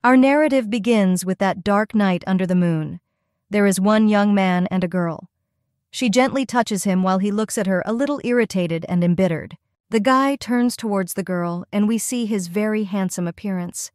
Our narrative begins with that dark night under the moon. There is one young man and a girl. She gently touches him while he looks at her a little irritated and embittered. The guy turns towards the girl, and we see his very handsome appearance.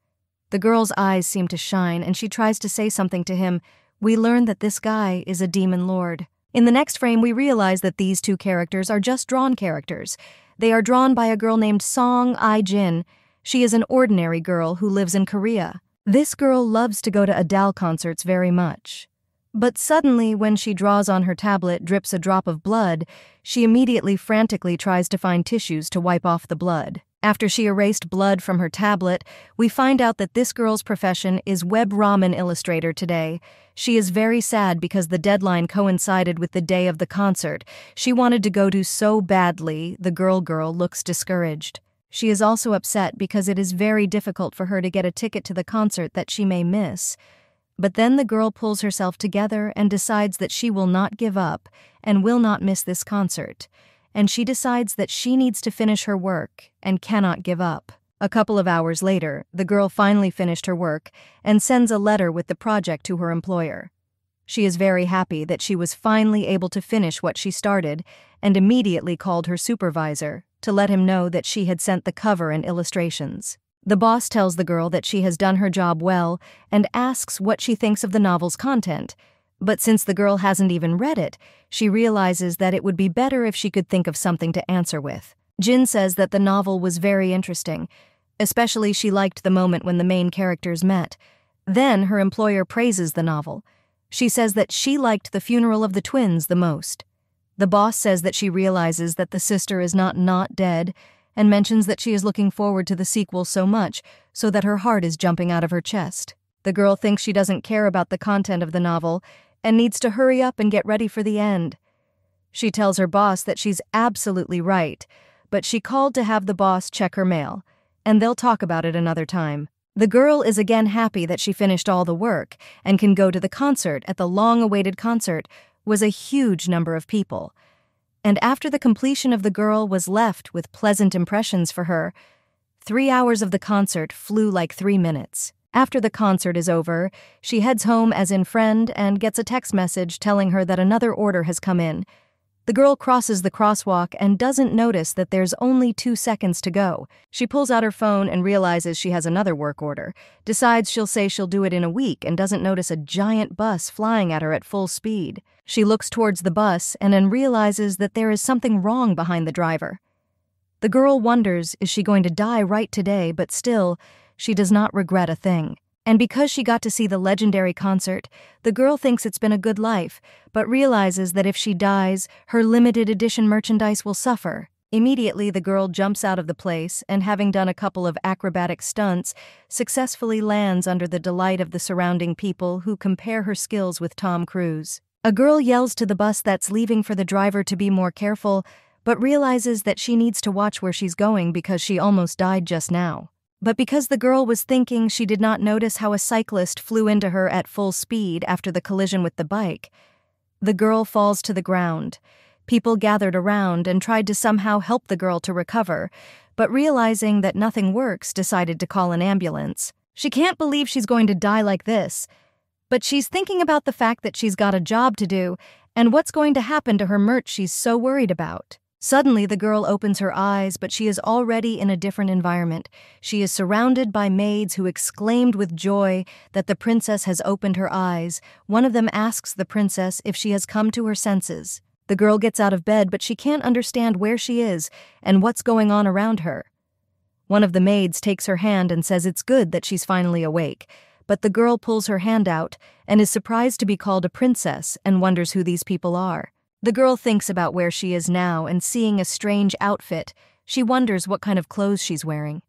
The girl's eyes seem to shine, and she tries to say something to him. We learn that this guy is a demon lord. In the next frame, we realize that these two characters are just drawn characters. They are drawn by a girl named Song I-jin. She is an ordinary girl who lives in Korea. This girl loves to go to Adele concerts very much. But suddenly, when she draws on her tablet drips a drop of blood, she immediately frantically tries to find tissues to wipe off the blood. After she erased blood from her tablet, we find out that this girl's profession is web ramen illustrator today. She is very sad because the deadline coincided with the day of the concert. She wanted to go to so badly, the girl looks discouraged. She is also upset because it is very difficult for her to get a ticket to the concert that she may miss. But then the girl pulls herself together and decides that she will not give up and will not miss this concert. And she decides that she needs to finish her work and cannot give up. A couple of hours later, the girl finally finished her work and sends a letter with the project to her employer. She is very happy that she was finally able to finish what she started and immediately called her supervisor to let him know that she had sent the cover and illustrations. The boss tells the girl that she has done her job well and asks what she thinks of the novel's content. But since the girl hasn't even read it, she realizes that it would be better if she could think of something to answer with. Jin says that the novel was very interesting. Especially she liked the moment when the main characters met. Then her employer praises the novel. She says that she liked the funeral of the twins the most. The boss says that she realizes that the sister is not dead and mentions that she is looking forward to the sequel so much so that her heart is jumping out of her chest. The girl thinks she doesn't care about the content of the novel and needs to hurry up and get ready for the end. She tells her boss that she's absolutely right, but she called to have the boss check her mail, and they'll talk about it another time. The girl is again happy that she finished all the work and can go to the concert. At the long-awaited concert was a huge number of people. And after the completion of the girl was left with pleasant impressions for her, 3 hours of the concert flew like 3 minutes. After the concert is over, she heads home as in friend and gets a text message telling her that another order has come in. The girl crosses the crosswalk and doesn't notice that there's only 2 seconds to go. She pulls out her phone and realizes she has another work order, decides she'll say she'll do it in a week and doesn't notice a giant bus flying at her at full speed. She looks towards the bus and then realizes that there is something wrong behind the driver. The girl wonders, is she going to die right today, but still, she does not regret a thing. And because she got to see the legendary concert, the girl thinks it's been a good life, but realizes that if she dies, her limited edition merchandise will suffer. Immediately, the girl jumps out of the place and, having done a couple of acrobatic stunts, successfully lands under the delight of the surrounding people who compare her skills with Tom Cruise. A girl yells to the bus that's leaving for the driver to be more careful, but realizes that she needs to watch where she's going because she almost died just now. But because the girl was thinking, she did not notice how a cyclist flew into her at full speed after the collision with the bike. The girl falls to the ground. People gathered around and tried to somehow help the girl to recover, but realizing that nothing works, decided to call an ambulance. She can't believe she's going to die like this, but she's thinking about the fact that she's got a job to do and what's going to happen to her merch she's so worried about. Suddenly, the girl opens her eyes, but she is already in a different environment. She is surrounded by maids who exclaimed with joy that the princess has opened her eyes. One of them asks the princess if she has come to her senses. The girl gets out of bed, but she can't understand where she is and what's going on around her. One of the maids takes her hand and says it's good that she's finally awake, but the girl pulls her hand out and is surprised to be called a princess and wonders who these people are. The girl thinks about where she is now and seeing a strange outfit, she wonders what kind of clothes she's wearing.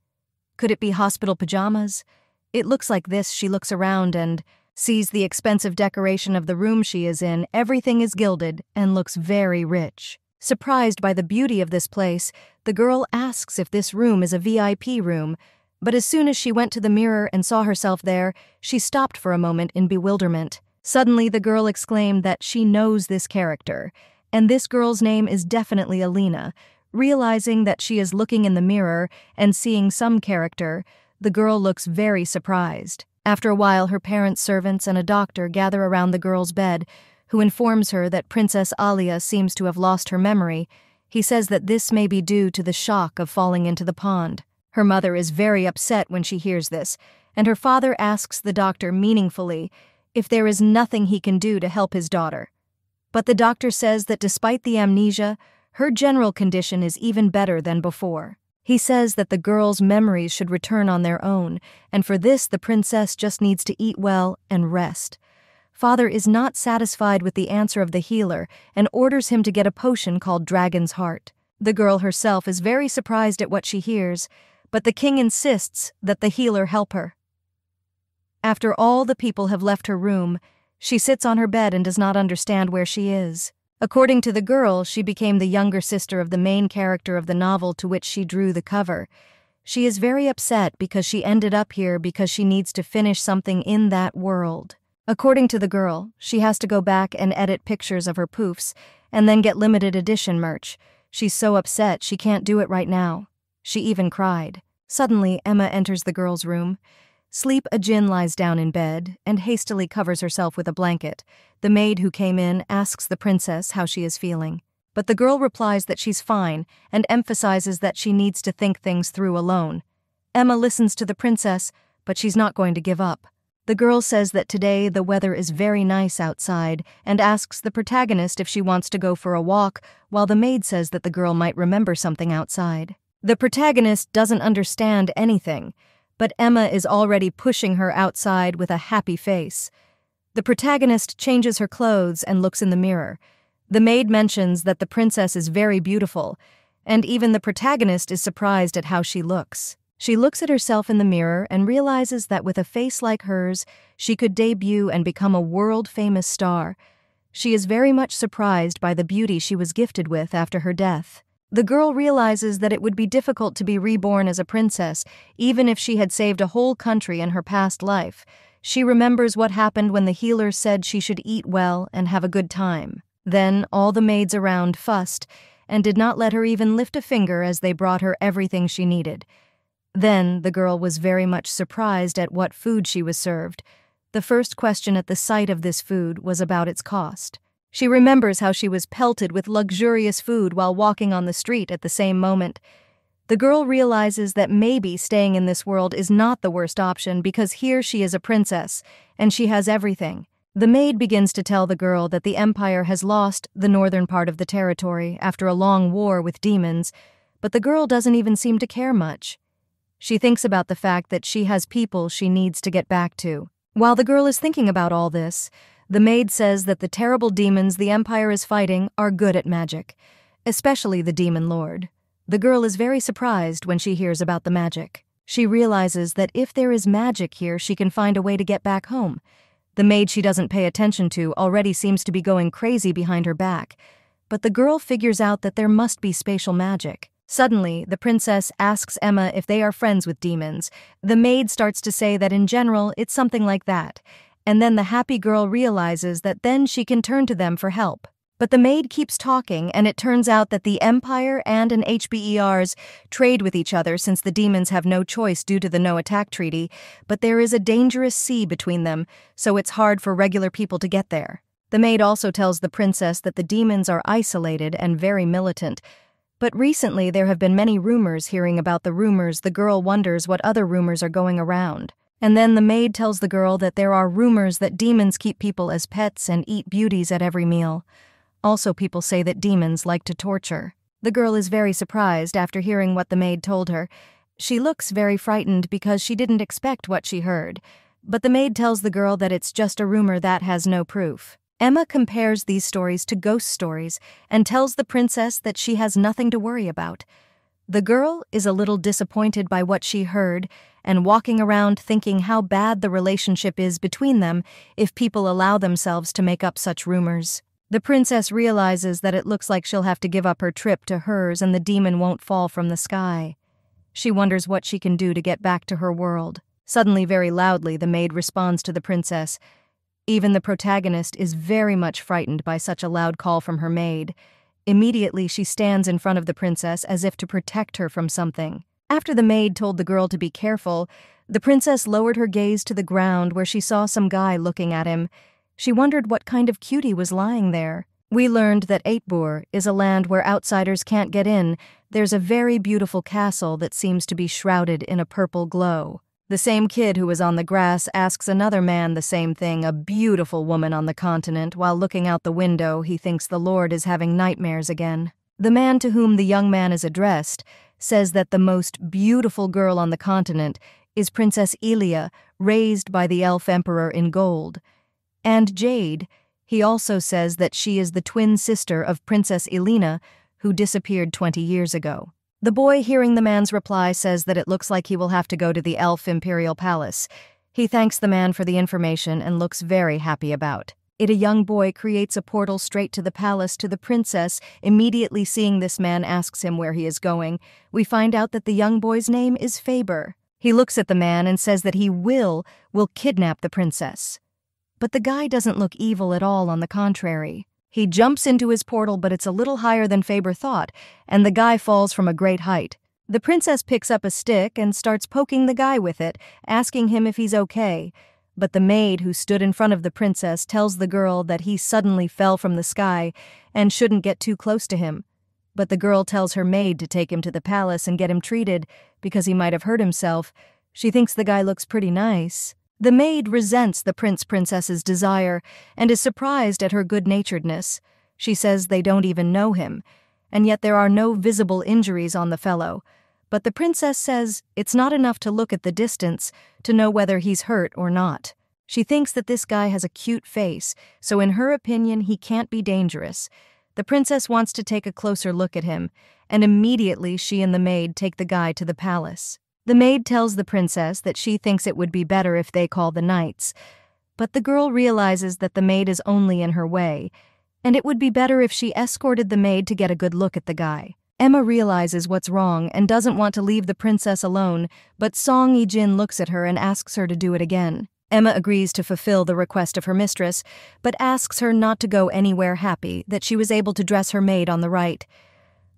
Could it be hospital pajamas? It looks like this. She looks around and sees the expensive decoration of the room she is in. Everything is gilded and looks very rich. Surprised by the beauty of this place, the girl asks if this room is a VIP room, but as soon as she went to the mirror and saw herself there, she stopped for a moment in bewilderment. Suddenly, the girl exclaimed that she knows this character, and this girl's name is definitely Alina. Realizing that she is looking in the mirror and seeing some character, the girl looks very surprised. After a while, her parents, servants, and a doctor gather around the girl's bed, who informs her that Princess Alia seems to have lost her memory. He says that this may be due to the shock of falling into the pond. Her mother is very upset when she hears this, and her father asks the doctor meaningfully if there is nothing he can do to help his daughter. But the doctor says that despite the amnesia, her general condition is even better than before. He says that the girl's memories should return on their own, and for this the princess just needs to eat well and rest. Father is not satisfied with the answer of the healer and orders him to get a potion called Dragon's Heart. The girl herself is very surprised at what she hears, but the king insists that the healer help her. After all the people have left her room, she sits on her bed and does not understand where she is. According to the girl, she became the younger sister of the main character of the novel to which she drew the cover. She is very upset because she ended up here because she needs to finish something in that world. According to the girl, she has to go back and edit pictures of her poofs and then get limited edition merch. She's so upset she can't do it right now. She even cried. Suddenly, Emma enters the girl's room. Sleep Ajin lies down in bed and hastily covers herself with a blanket. The maid who came in asks the princess how she is feeling. But the girl replies that she's fine and emphasizes that she needs to think things through alone. Emma listens to the princess, but she's not going to give up. The girl says that today the weather is very nice outside and asks the protagonist if she wants to go for a walk, while the maid says that the girl might remember something outside. The protagonist doesn't understand anything, but Emma is already pushing her outside with a happy face. The protagonist changes her clothes and looks in the mirror. The maid mentions that the princess is very beautiful, and even the protagonist is surprised at how she looks. She looks at herself in the mirror and realizes that with a face like hers, she could debut and become a world-famous star. She is very much surprised by the beauty she was gifted with after her death. The girl realizes that it would be difficult to be reborn as a princess, even if she had saved a whole country in her past life. She remembers what happened when the healer said she should eat well and have a good time. Then all the maids around fussed and did not let her even lift a finger as they brought her everything she needed. Then the girl was very much surprised at what food she was served. The first question at the sight of this food was about its cost. She remembers how she was pelted with luxurious food while walking on the street at the same moment. The girl realizes that maybe staying in this world is not the worst option because here she is a princess, and she has everything. The maid begins to tell the girl that the Empire has lost the northern part of the territory after a long war with demons, but the girl doesn't even seem to care much. She thinks about the fact that she has people she needs to get back to. While the girl is thinking about all this, the maid says that the terrible demons the Empire is fighting are good at magic, especially the Demon Lord. The girl is very surprised when she hears about the magic. She realizes that if there is magic here, she can find a way to get back home. The maid she doesn't pay attention to already seems to be going crazy behind her back, but the girl figures out that there must be spatial magic. Suddenly, the princess asks Emma if they are friends with demons. The maid starts to say that in general, it's something like that. And then the happy girl realizes that then she can turn to them for help. But the maid keeps talking, and it turns out that the Empire and an HBERs trade with each other since the demons have no choice due to the no-attack treaty, but there is a dangerous sea between them, so it's hard for regular people to get there. The maid also tells the princess that the demons are isolated and very militant, but recently there have been many rumors. Hearing about the rumors, the girl wonders what other rumors are going around. And then the maid tells the girl that there are rumors that demons keep people as pets and eat beauties at every meal. Also, people say that demons like to torture. The girl is very surprised after hearing what the maid told her. She looks very frightened because she didn't expect what she heard. But the maid tells the girl that it's just a rumor that has no proof. Emma compares these stories to ghost stories and tells the princess that she has nothing to worry about. The girl is a little disappointed by what she heard and walking around thinking how bad the relationship is between them if people allow themselves to make up such rumors. The princess realizes that it looks like she'll have to give up her trip to hers and the demon won't fall from the sky. She wonders what she can do to get back to her world. Suddenly, very loudly, the maid responds to the princess. Even the protagonist is very much frightened by such a loud call from her maid. Immediately, she stands in front of the princess as if to protect her from something. After the maid told the girl to be careful, the princess lowered her gaze to the ground where she saw some guy looking at him. She wondered what kind of cutie was lying there. We learned that Eitbur is a land where outsiders can't get in. There's a very beautiful castle that seems to be shrouded in a purple glow. The same kid who was on the grass asks another man the same thing, a beautiful woman on the continent. While looking out the window, he thinks the Lord is having nightmares again. The man to whom the young man is addressed says that the most beautiful girl on the continent is Princess Elia, raised by the elf emperor in gold. And Jade, he also says that she is the twin sister of Princess Elena, who disappeared 20 years ago. The boy, hearing the man's reply, says that it looks like he will have to go to the elf imperial palace. He thanks the man for the information and looks very happy about it. A young boy creates a portal straight to the palace to the princess. Immediately seeing this man asks him where he is going. We find out that the young boy's name is Faber. He looks at the man and says that he will kidnap the princess. But the guy doesn't look evil at all, on the contrary. He jumps into his portal, but it's a little higher than Faber thought, and the guy falls from a great height. The princess picks up a stick and starts poking the guy with it, asking him if he's okay. But the maid who stood in front of the princess tells the girl that he suddenly fell from the sky and shouldn't get too close to him. But the girl tells her maid to take him to the palace and get him treated because he might have hurt himself. She thinks the guy looks pretty nice. The maid resents the princess's desire and is surprised at her good-naturedness. She says they don't even know him, and yet there are no visible injuries on the fellow. But the princess says it's not enough to look at the distance to know whether he's hurt or not. She thinks that this guy has a cute face, so in her opinion he can't be dangerous. The princess wants to take a closer look at him, and immediately she and the maid take the guy to the palace. The maid tells the princess that she thinks it would be better if they call the knights, but the girl realizes that the maid is only in her way, and it would be better if she escorted the maid to get a good look at the guy. Emma realizes what's wrong and doesn't want to leave the princess alone, but Song Yi-jin looks at her and asks her to do it again. Emma agrees to fulfill the request of her mistress, but asks her not to go anywhere, happy that she was able to dress her maid on the right.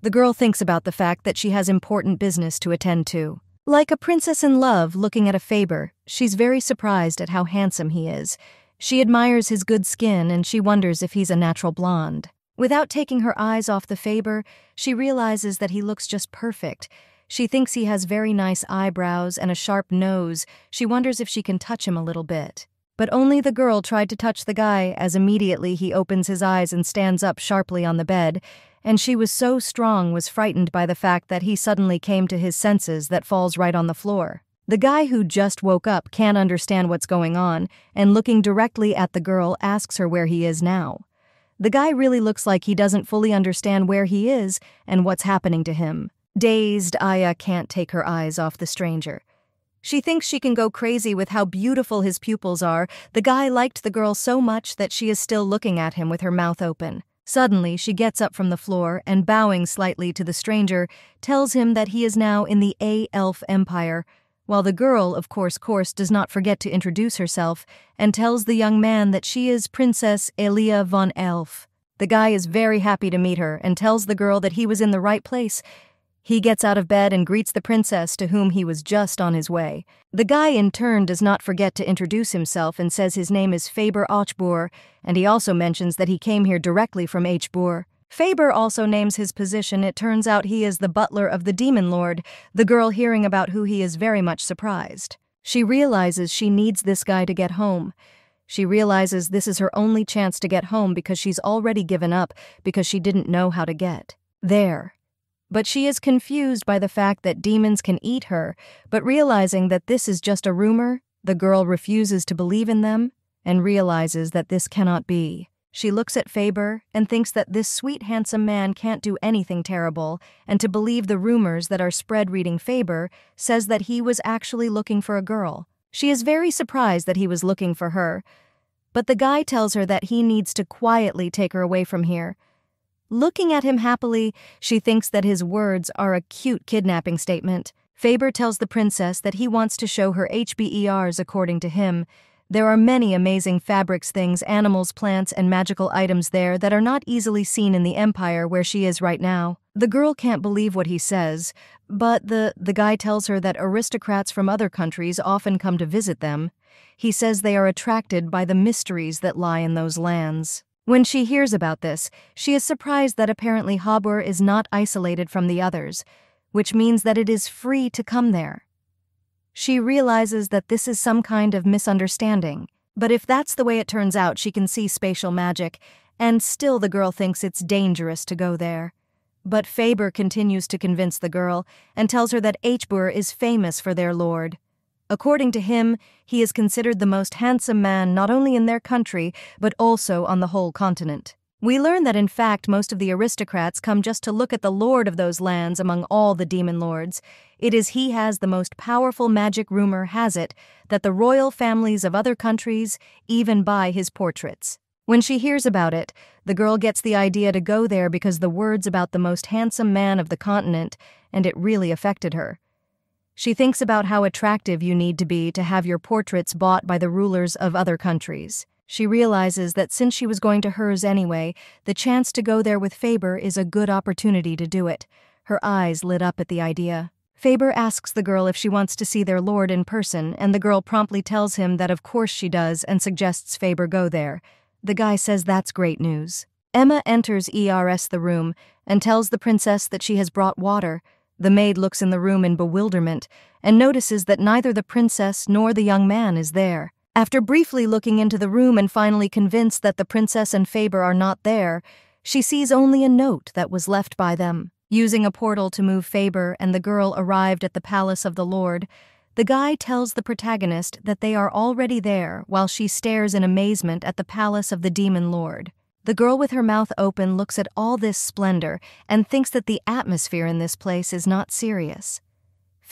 The girl thinks about the fact that she has important business to attend to. Like a princess in love looking at a Faber, she's very surprised at how handsome he is. She admires his good skin and she wonders if he's a natural blonde. Without taking her eyes off the Faber, she realizes that he looks just perfect. She thinks he has very nice eyebrows and a sharp nose. She wonders if she can touch him a little bit. But only the girl tried to touch the guy, as immediately he opens his eyes and stands up sharply on the bed, and she was so strong, was frightened by the fact that he suddenly came to his senses, that falls right on the floor. The guy who just woke up can't understand what's going on, and looking directly at the girl asks her where he is now. The guy really looks like he doesn't fully understand where he is and what's happening to him. Dazed, Aya can't take her eyes off the stranger. She thinks she can go crazy with how beautiful his pupils are. The guy liked the girl so much that she is still looking at him with her mouth open. Suddenly, she gets up from the floor and, bowing slightly to the stranger, tells him that he is now in the Elf Empire, while the girl, of course, does not forget to introduce herself and tells the young man that she is Princess Elia von Elf. The guy is very happy to meet her and tells the girl that he was in the right place. He gets out of bed and greets the princess, to whom he was just on his way. The guy in turn does not forget to introduce himself and says his name is Faber Ochbur, and he also mentions that he came here directly from Hbur. Faber also names his position. It turns out he is the butler of the Demon Lord. The girl, hearing about who he is, very much surprised. She realizes she needs this guy to get home. She realizes this is her only chance to get home because she's already given up because she didn't know how to get there. But she is confused by the fact that demons can eat her, but realizing that this is just a rumor, the girl refuses to believe in them and realizes that this cannot be. She looks at Faber and thinks that this sweet, handsome man can't do anything terrible, and to believe the rumors that are spread reading Faber says that he was actually looking for a girl. She is very surprised that he was looking for her, but the guy tells her that he needs to quietly take her away from here. Looking at him happily, she thinks that his words are a cute kidnapping statement. Faber tells the princess that he wants to show her HBERs according to him. There are many amazing fabrics, things, animals, plants, and magical items there that are not easily seen in the empire where she is right now. The girl can't believe what he says, but the guy tells her that aristocrats from other countries often come to visit them. He says they are attracted by the mysteries that lie in those lands. When she hears about this, she is surprised that apparently Habur is not isolated from the others, which means that it is free to come there. She realizes that this is some kind of misunderstanding, but if that's the way it turns out, she can see spatial magic, and still the girl thinks it's dangerous to go there. But Faber continues to convince the girl and tells her that Hbur is famous for their lord. According to him, he is considered the most handsome man not only in their country, but also on the whole continent. We learn that in fact most of the aristocrats come just to look at the lord of those lands among all the demon lords. It is he has the most powerful magic. Rumor has it that the royal families of other countries even buy his portraits. When she hears about it, the girl gets the idea to go there because the words about the most handsome man of the continent, and it really affected her. She thinks about how attractive you need to be to have your portraits bought by the rulers of other countries. She realizes that since she was going to hers anyway, the chance to go there with Faber is a good opportunity to do it. Her eyes lit up at the idea. Faber asks the girl if she wants to see their lord in person, and the girl promptly tells him that of course she does and suggests Faber go there. The guy says that's great news. Emma enters the room and tells the princess that she has brought water. The maid looks in the room in bewilderment and notices that neither the princess nor the young man is there. After briefly looking into the room and finally convinced that the princess and Faber are not there, she sees only a note that was left by them. Using a portal to move Faber and the girl arrived at the palace of the lord, the guy tells the protagonist that they are already there while she stares in amazement at the palace of the demon lord. The girl with her mouth open looks at all this splendor and thinks that the atmosphere in this place is not serious.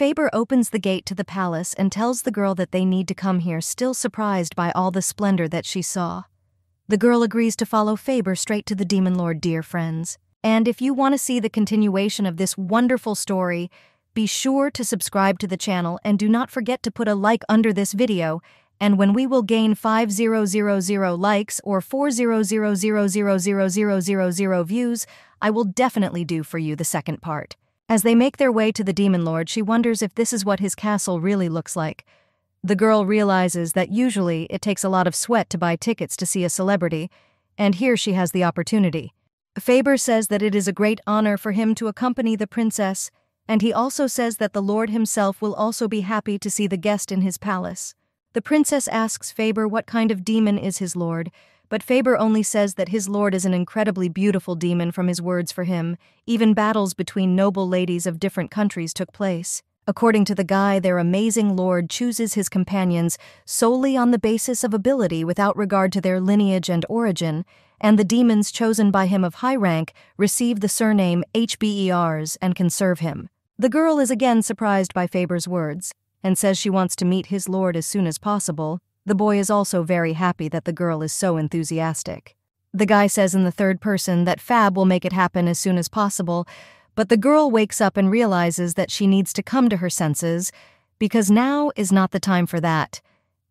Faber opens the gate to the palace and tells the girl that they need to come here, still surprised by all the splendor that she saw. The girl agrees to follow Faber straight to the demon lord, dear friends. And if you want to see the continuation of this wonderful story, be sure to subscribe to the channel and do not forget to put a like under this video, and when we will gain 5000 likes or 400000000 views, I will definitely do for you the second part. As they make their way to the demon lord, she wonders if this is what his castle really looks like. The girl realizes that usually it takes a lot of sweat to buy tickets to see a celebrity, and here she has the opportunity. Faber says that it is a great honor for him to accompany the princess, and he also says that the lord himself will also be happy to see the guest in his palace. The princess asks Faber what kind of demon is his lord, but Faber only says that his lord is an incredibly beautiful demon from his words for him. Even battles between noble ladies of different countries took place. According to the guy, their amazing lord chooses his companions solely on the basis of ability without regard to their lineage and origin, and the demons chosen by him of high rank receive the surname Hbers and can serve him. The girl is again surprised by Faber's words and says she wants to meet his lord as soon as possible. The boy is also very happy that the girl is so enthusiastic. The guy says in the third person that Fab will make it happen as soon as possible, but the girl wakes up and realizes that she needs to come to her senses because now is not the time for that,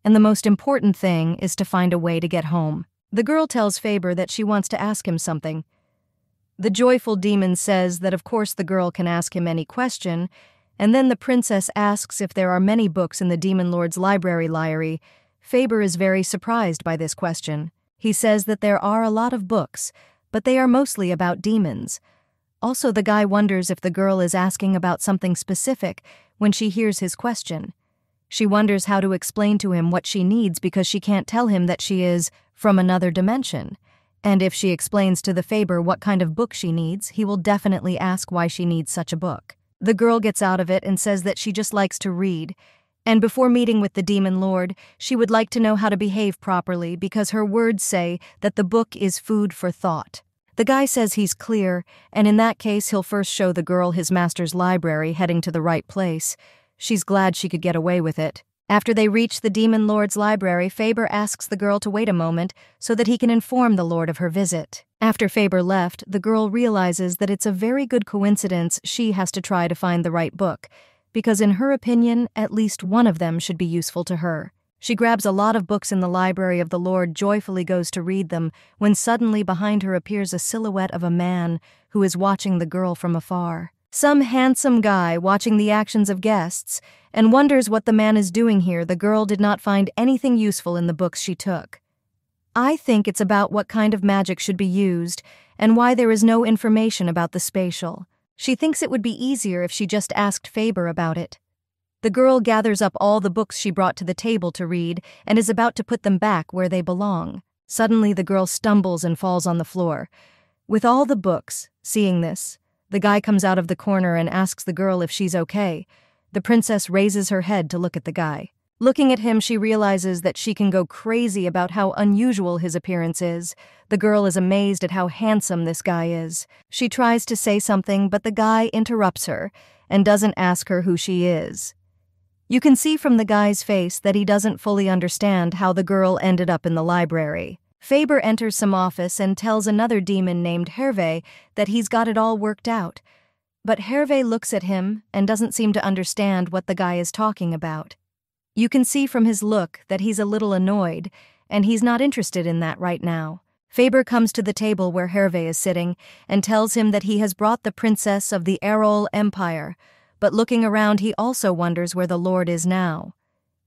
and the most important thing is to find a way to get home. The girl tells Faber that she wants to ask him something. The joyful demon says that of course the girl can ask him any question, and then the princess asks if there are many books in the demon lord's library. Faber is very surprised by this question. He says that there are a lot of books, but they are mostly about demons. Also, the guy wonders if the girl is asking about something specific when she hears his question. She wonders how to explain to him what she needs because she can't tell him that she is from another dimension. And if she explains to the Faber what kind of book she needs, he will definitely ask why she needs such a book. The girl gets out of it and says that she just likes to read. And before meeting with the demon lord, she would like to know how to behave properly because her words say that the book is food for thought. The guy says he's clear, and in that case he'll first show the girl his master's library, heading to the right place. She's glad she could get away with it. After they reach the demon lord's library, Faber asks the girl to wait a moment so that he can inform the lord of her visit. After Faber left, the girl realizes that it's a very good coincidence she has to try to find the right book, because in her opinion, at least one of them should be useful to her. She grabs a lot of books in the library of the Lord, joyfully goes to read them, when suddenly behind her appears a silhouette of a man who is watching the girl from afar. Some handsome guy watching the actions of guests and wonders what the man is doing here. The girl did not find anything useful in the books she took. I think it's about what kind of magic should be used and why there is no information about the spatial. She thinks it would be easier if she just asked Faber about it. The girl gathers up all the books she brought to the table to read and is about to put them back where they belong. Suddenly, the girl stumbles and falls on the floor. With all the books, seeing this, the guy comes out of the corner and asks the girl if she's okay. The princess raises her head to look at the guy. Looking at him, she realizes that she can go crazy about how unusual his appearance is. The girl is amazed at how handsome this guy is. She tries to say something, but the guy interrupts her and doesn't ask her who she is. You can see from the guy's face that he doesn't fully understand how the girl ended up in the library. Faber enters some office and tells another demon named Hervé that he's got it all worked out. But Hervé looks at him and doesn't seem to understand what the guy is talking about. You can see from his look that he's a little annoyed, and he's not interested in that right now. Faber comes to the table where Hervé is sitting and tells him that he has brought the princess of the Erol Empire, but looking around he also wonders where the Lord is now.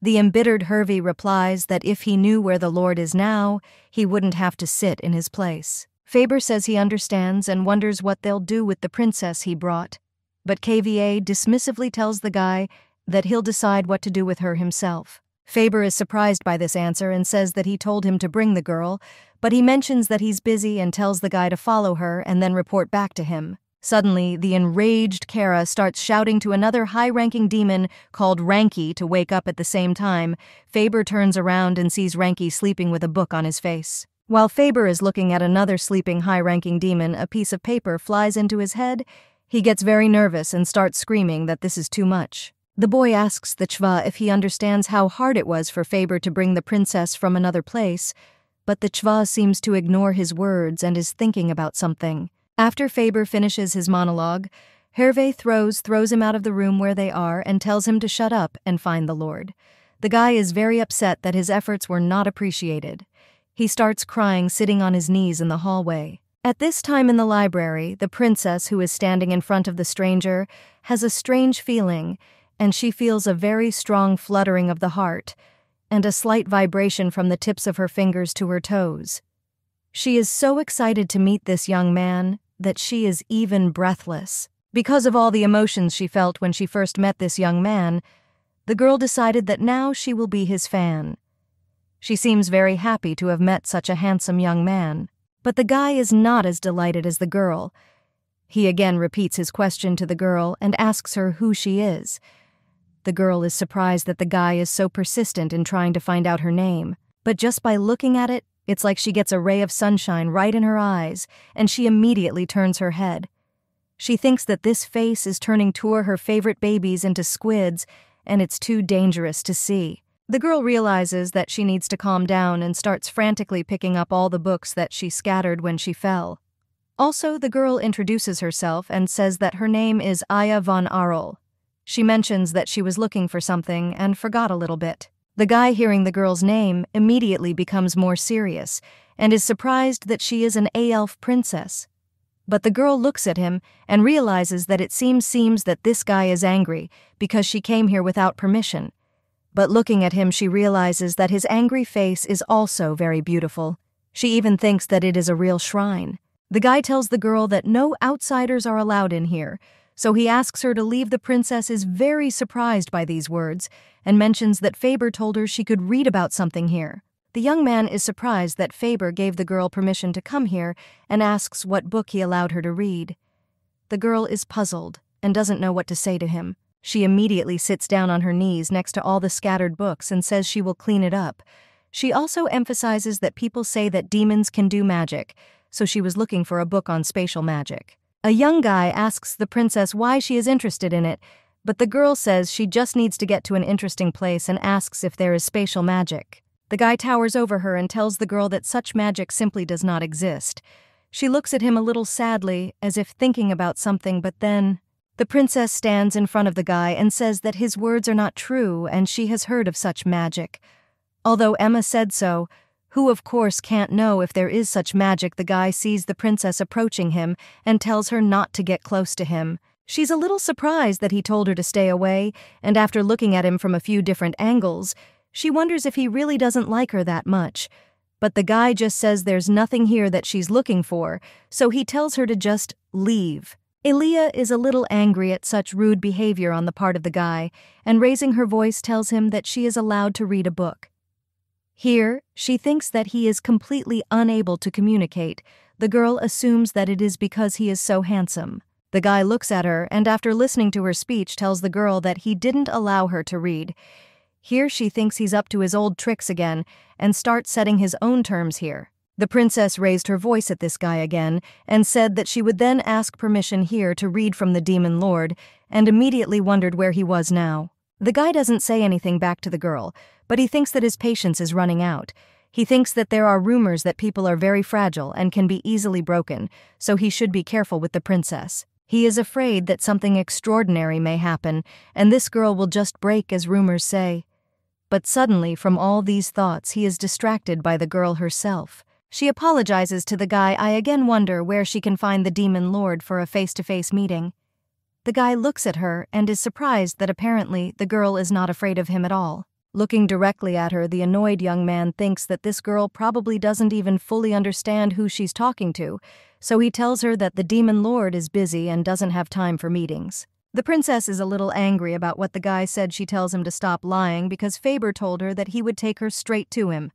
The embittered Hervé replies that if he knew where the Lord is now, he wouldn't have to sit in his place. Faber says he understands and wonders what they'll do with the princess he brought, but KVA dismissively tells the guy that he'll decide what to do with her himself. Faber is surprised by this answer and says that he told him to bring the girl, but he mentions that he's busy and tells the guy to follow her and then report back to him. Suddenly, the enraged Kara starts shouting to another high-ranking demon called Ranky to wake up at the same time. Faber turns around and sees Ranky sleeping with a book on his face. While Faber is looking at another sleeping high-ranking demon, a piece of paper flies into his head. He gets very nervous and starts screaming that this is too much. The boy asks the Chva if he understands how hard it was for Faber to bring the princess from another place, but the Chva seems to ignore his words and is thinking about something. After Faber finishes his monologue, Hervé throws him out of the room where they are and tells him to shut up and find the Lord. The guy is very upset that his efforts were not appreciated. He starts crying, sitting on his knees in the hallway. At this time in the library, the princess, who is standing in front of the stranger, has a strange feeling, and she feels a very strong fluttering of the heart and a slight vibration from the tips of her fingers to her toes. She is so excited to meet this young man that she is even breathless. Because of all the emotions she felt when she first met this young man, the girl decided that now she will be his fan. She seems very happy to have met such a handsome young man. But the guy is not as delighted as the girl. He again repeats his question to the girl and asks her who she is. The girl is surprised that the guy is so persistent in trying to find out her name, but just by looking at it, it's like she gets a ray of sunshine right in her eyes, and she immediately turns her head. She thinks that this face is turning two of her favorite babies into squids, and it's too dangerous to see. The girl realizes that she needs to calm down and starts frantically picking up all the books that she scattered when she fell. Also, the girl introduces herself and says that her name is Aya von Arl. She mentions that she was looking for something and forgot a little bit. The guy, hearing the girl's name, immediately becomes more serious and is surprised that she is an elf princess. But the girl looks at him and realizes that it seems that this guy is angry because she came here without permission. But looking at him, she realizes that his angry face is also very beautiful. She even thinks that it is a real shrine. The guy tells the girl that no outsiders are allowed in here, so he asks her to leave. The princess is very surprised by these words and mentions that Faber told her she could read about something here. The young man is surprised that Faber gave the girl permission to come here and asks what book he allowed her to read. The girl is puzzled and doesn't know what to say to him. She immediately sits down on her knees next to all the scattered books and says she will clean it up. She also emphasizes that people say that demons can do magic, so she was looking for a book on spatial magic. A young guy asks the princess why she is interested in it, but the girl says she just needs to get to an interesting place and asks if there is spatial magic. The guy towers over her and tells the girl that such magic simply does not exist. She looks at him a little sadly, as if thinking about something, but then the princess stands in front of the guy and says that his words are not true and she has heard of such magic. Although Emma said so, who of course can't know if there is such magic, the guy sees the princess approaching him and tells her not to get close to him. She's a little surprised that he told her to stay away, and after looking at him from a few different angles, she wonders if he really doesn't like her that much. But the guy just says there's nothing here that she's looking for, so he tells her to just leave. Elia is a little angry at such rude behavior on the part of the guy, and raising her voice tells him that she is allowed to read a book. Here, she thinks that he is completely unable to communicate. The girl assumes that it is because he is so handsome. The guy looks at her and after listening to her speech tells the girl that he didn't allow her to read. Here she thinks he's up to his old tricks again and starts setting his own terms here. The princess raised her voice at this guy again and said that she would then ask permission here to read from the demon lord, and immediately wondered where he was now. The guy doesn't say anything back to the girl, but he thinks that his patience is running out. He thinks that there are rumors that people are very fragile and can be easily broken, so he should be careful with the princess. He is afraid that something extraordinary may happen, and this girl will just break as rumors say. But suddenly, from all these thoughts, he is distracted by the girl herself. She apologizes to the guy. I again wonder where she can find the demon lord for a face-to-face meeting. The guy looks at her and is surprised that apparently the girl is not afraid of him at all. Looking directly at her, the annoyed young man thinks that this girl probably doesn't even fully understand who she's talking to, so he tells her that the demon lord is busy and doesn't have time for meetings. The princess is a little angry about what the guy said. She tells him to stop lying because Faber told her that he would take her straight to him.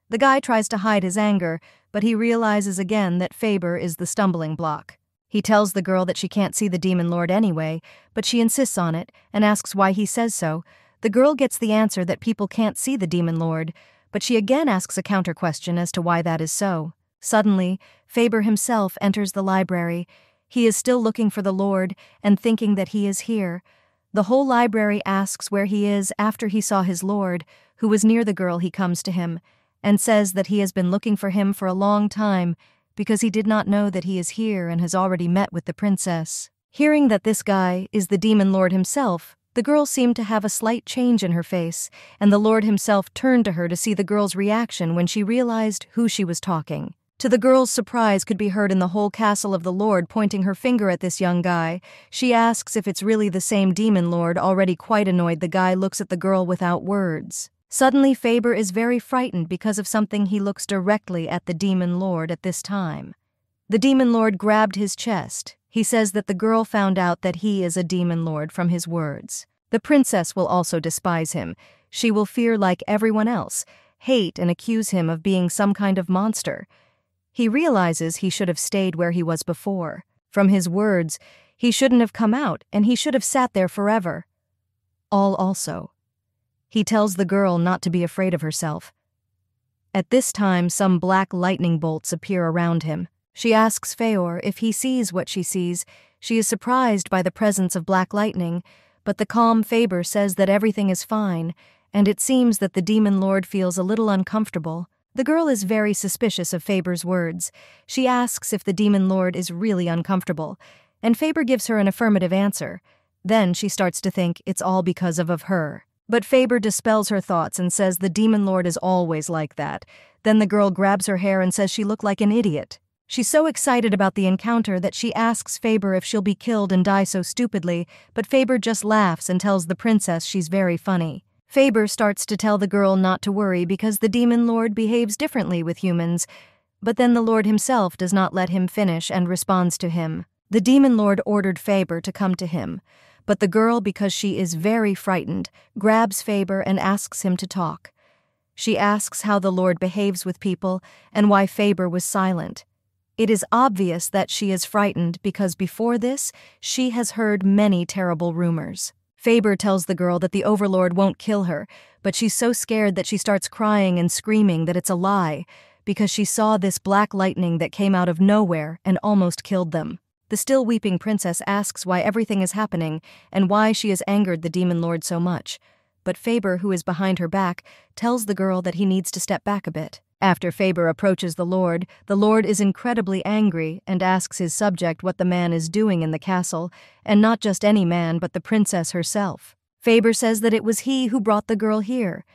The guy tries to hide his anger, but he realizes again that Faber is the stumbling block. He tells the girl that she can't see the demon lord anyway, but she insists on it and asks why he says so. The girl gets the answer that people can't see the demon lord, but she again asks a counter question as to why that is so. Suddenly, Faber himself enters the library. He is still looking for the lord and thinking that he is here. The whole library asks where he is after he saw his lord, who was near the girl. He comes to him and says that he has been looking for him for a long time because he did not know that he is here and has already met with the princess. Hearing that this guy is the demon lord himself, the girl seemed to have a slight change in her face, and the lord himself turned to her to see the girl's reaction when she realized who she was talking. To the girl's surprise could be heard in the whole castle of the lord pointing her finger at this young guy. She asks if it's really the same demon lord. Already quite annoyed, the guy looks at the girl without words. Suddenly, Faber is very frightened because of something. He looks directly at the demon lord at this time. The demon lord grabbed his chest. He says that the girl found out that he is a demon lord from his words. The princess will also despise him. She will fear like everyone else, hate and accuse him of being some kind of monster. He realizes he should have stayed where he was before. From his words, he shouldn't have come out and he should have sat there forever. Also. He tells the girl not to be afraid of herself. At this time, some black lightning bolts appear around him. She asks Feor if he sees what she sees. She is surprised by the presence of black lightning, but the calm Faber says that everything is fine, and it seems that the demon lord feels a little uncomfortable. The girl is very suspicious of Faber's words. She asks if the demon lord is really uncomfortable, and Faber gives her an affirmative answer. Then she starts to think it's all because of her. But Faber dispels her thoughts and says the demon lord is always like that. Then the girl grabs her hair and says she looked like an idiot. She's so excited about the encounter that she asks Faber if she'll be killed and die so stupidly, but Faber just laughs and tells the princess she's very funny. Faber starts to tell the girl not to worry because the demon lord behaves differently with humans, but then the lord himself does not let him finish and responds to him. The demon lord ordered Faber to come to him, but the girl, because she is very frightened, grabs Faber and asks him to talk. She asks how the lord behaves with people and why Faber was silent. It is obvious that she is frightened because before this, she has heard many terrible rumors. Faber tells the girl that the overlord won't kill her, but she's so scared that she starts crying and screaming that it's a lie, because she saw this black lightning that came out of nowhere and almost killed them. The still weeping princess asks why everything is happening and why she has angered the demon lord so much, but Faber, who is behind her back, tells the girl that he needs to step back a bit. After Faber approaches the lord is incredibly angry and asks his subject what the man is doing in the castle, and not just any man but the princess herself. Faber says that it was he who brought the girl here,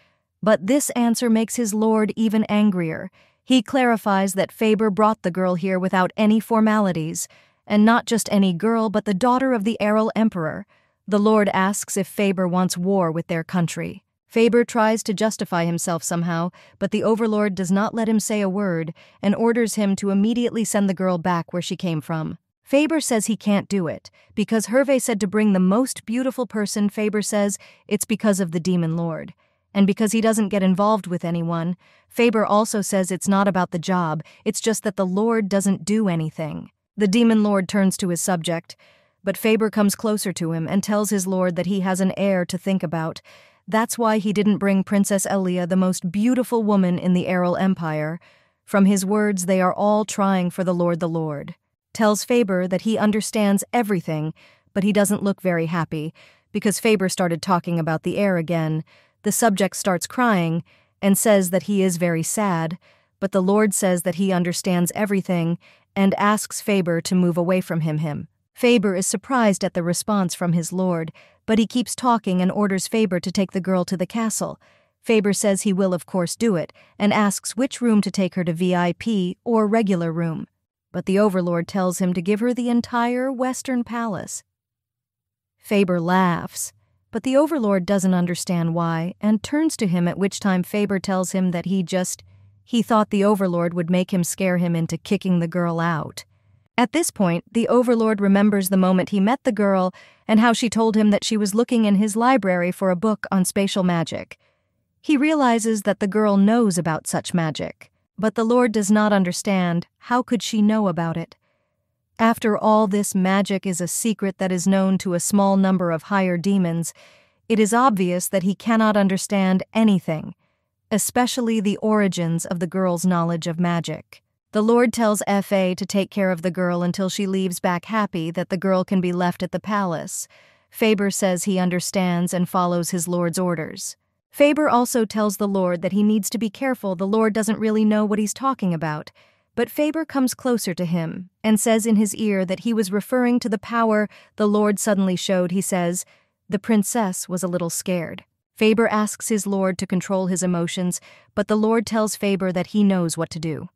But this answer makes his lord even angrier. He clarifies that Faber brought the girl here without any formalities, and not just any girl but the daughter of the Errol Emperor. The lord asks if Faber wants war with their country. Faber tries to justify himself somehow, but the overlord does not let him say a word and orders him to immediately send the girl back where she came from. Faber says he can't do it, because Hervé said to bring the most beautiful person. Faber says it's because of the demon lord. And because he doesn't get involved with anyone, Faber also says it's not about the job, it's just that the lord doesn't do anything. The demon lord turns to his subject, but Faber comes closer to him and tells his lord that he has an heir to think about. That's why he didn't bring Princess Elia, the most beautiful woman in the Errol Empire. From his words, they are all trying for the lord. Tells Faber that he understands everything, but he doesn't look very happy, because Faber started talking about the heir again. The subject starts crying and says that he is very sad, but the lord says that he understands everything and asks Faber to move away from him. Faber is surprised at the response from his lord, but he keeps talking and orders Faber to take the girl to the castle. Faber says he will of course do it, and asks which room to take her to, VIP or regular room. But the overlord tells him to give her the entire Western Palace. Faber laughs, but the overlord doesn't understand why, and turns to him, at which time Faber tells him that he thought the overlord would make him scare him into kicking the girl out. At this point, the overlord remembers the moment he met the girl and how she told him that she was looking in his library for a book on spatial magic. He realizes that the girl knows about such magic, but the lord does not understand how could she know about it. After all, this magic is a secret that is known to a small number of higher demons. It is obvious that he cannot understand anything, especially the origins of the girl's knowledge of magic. The lord tells F.A. to take care of the girl until she leaves back happy, that the girl can be left at the palace. Faber says he understands and follows his lord's orders. Faber also tells the lord that he needs to be careful. The lord doesn't really know what he's talking about, but Faber comes closer to him and says in his ear that he was referring to the power the lord suddenly showed. He says the princess was a little scared. Faber asks his lord to control his emotions, but the lord tells Faber that he knows what to do.